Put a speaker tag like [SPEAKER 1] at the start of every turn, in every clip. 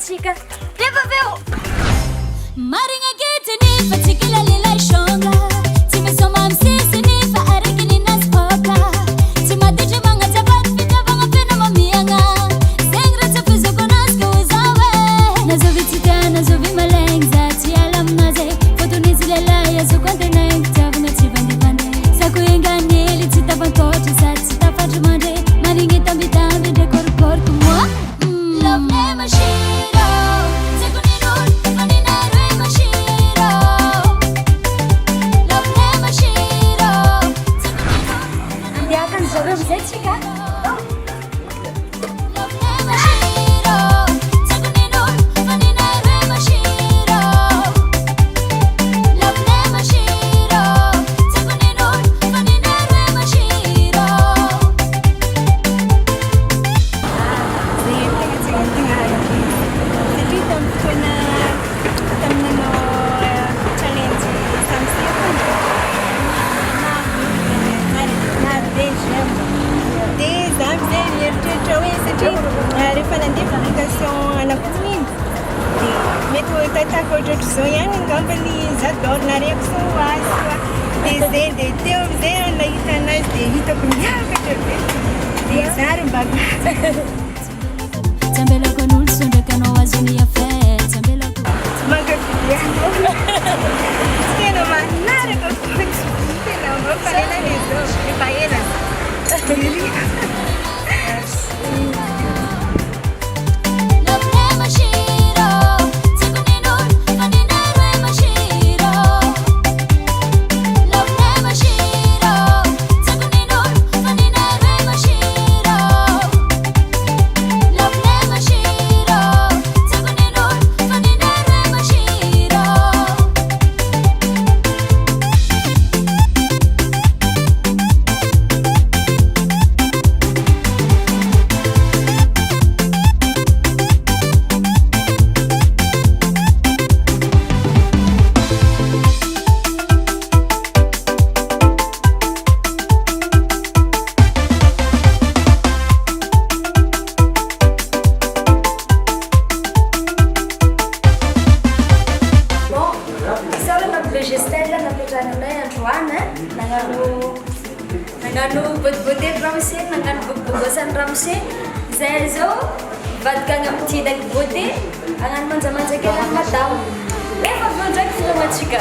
[SPEAKER 1] Tsiky, rehefa avy eo marigna gidiny fa tsiky lalilay shonga tsy misoma amy sisiny fa araiky ninazy hoka tsy maditry magnajavady fitiavagna fena mamiagna zegny raha tsy afizako anazy ka ho zaho e nazovy tsy tia nazovy malegny za tsy ala aminazy fotonizy lelay azoko antenaigny fitiavagna tsy vandivandy sako enganely tsy tafankoatra sady tsy tafatry mandre marigny tambitamby ndre korokoroko moa love ne Machiro Tsiky
[SPEAKER 2] rehefa nandeha publication anakoiny iny dia mety tatako ohatratra zao ihany angambany zadornareko so azy dia zay dia teo amizay nahita anazy dia hitako miakatra be dia zary mbaka
[SPEAKER 1] tsambelako an'olo sondraka anao azony afety tsambelako
[SPEAKER 2] mankafidy anao tena manaraka tena mampalelana izao efa ela
[SPEAKER 1] STELLA napetrahanay androany nagnano bodybody ramose nagnano bobogosan'ny ramose zay zao vadikagny amy tidagny body agnano manjamanjakely any madamo rehefa avy eo ndraiky filamatsika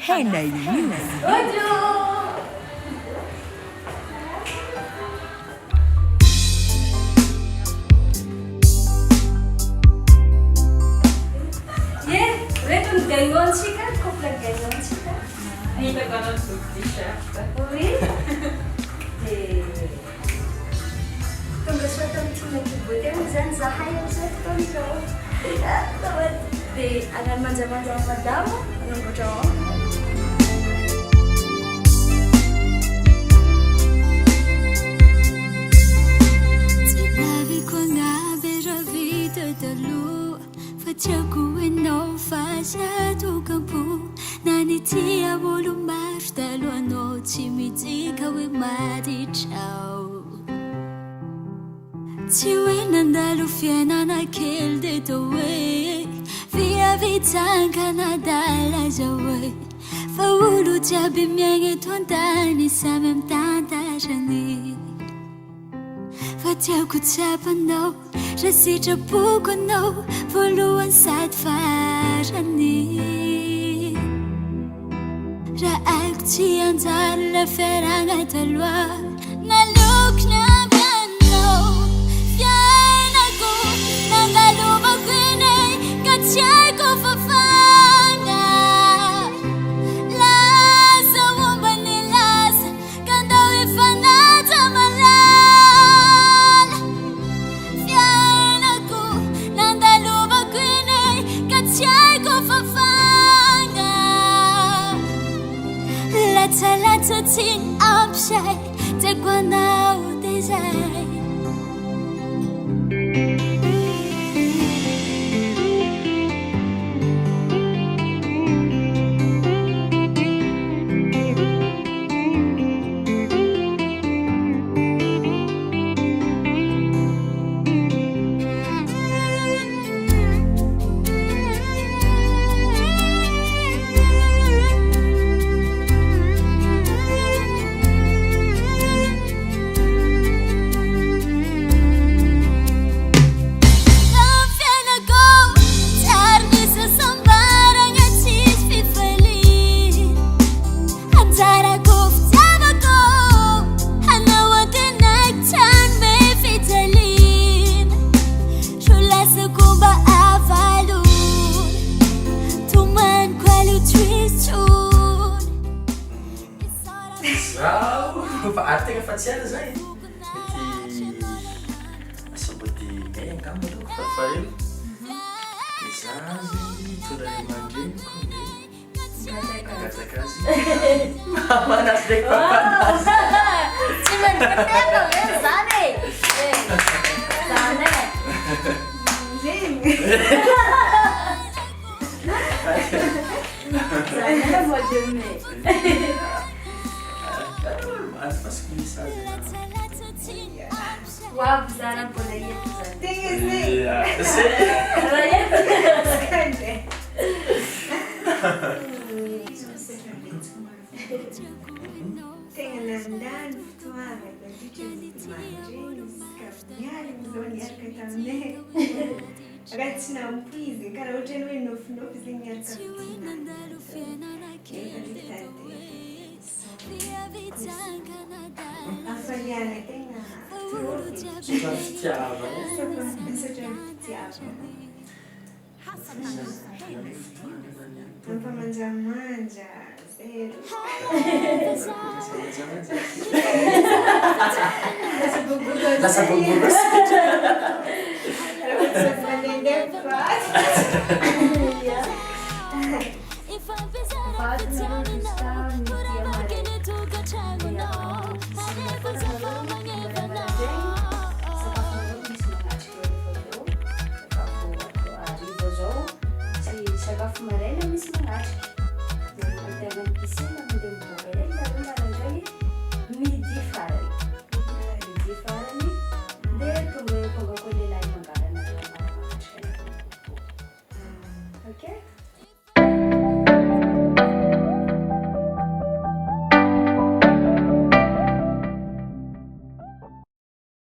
[SPEAKER 3] Hena io.
[SPEAKER 1] Reto ny gagnontsika, couple gagnontsika.
[SPEAKER 4] Hitako anao t-shirt.
[SPEAKER 1] Oui. Tonga soa tamin'ny boty moa zany zahay amizay fotoana izao. Dia agnano manjamanja amin'ny madamo, agnamboatra ao. Tiako enao fa siatoko ampo na ny tia olo maro talohanao tsy mitsika hoe maditrao tsy hoe nandalo fiainana kely de to hoe viavitsangana dalaza hoe fa olo jiaby miaigna eto an-tany samy amitantarany fa tiako tsapanao raha sitrapoko anao voalohany sady farany raha aiko tsy anjary la fiaragna taloha nalokony avy anao fiainako nandalovako eny ka tsy haiko fafana lasa momba ny lasa ka ndao efa nata malala fiainako nandalovako eny ka tsy haiko fafana latsalatsa tsy ampsay tiako anao de zay
[SPEAKER 3] Fatsiana zay mety asaboty may angamba aloha farafarelo de zazy tondra le mandreniko angataka azy mamanazy ndraiky pampanazy
[SPEAKER 1] tsy manipoteka hoe zany zany zany mois de mai
[SPEAKER 3] parce que ça
[SPEAKER 1] wow zana mbola eto zany
[SPEAKER 2] Tegna nandalo fotoagna daditra mandregny miary amizao niaraka taminay raha tsy nampoizy karaha ohatrany hoe nofinofy zegny niaraka hafaliana tegna
[SPEAKER 3] fitiavana
[SPEAKER 2] satria fitiavana mampamanjamanja zero
[SPEAKER 3] lasa bobogo
[SPEAKER 1] sakafo maraina misy manatriky ategna piscine mandeha mivoaka regny aromarandragny midi farany de tonga tonga koa lehilahy mangalana manatriky ok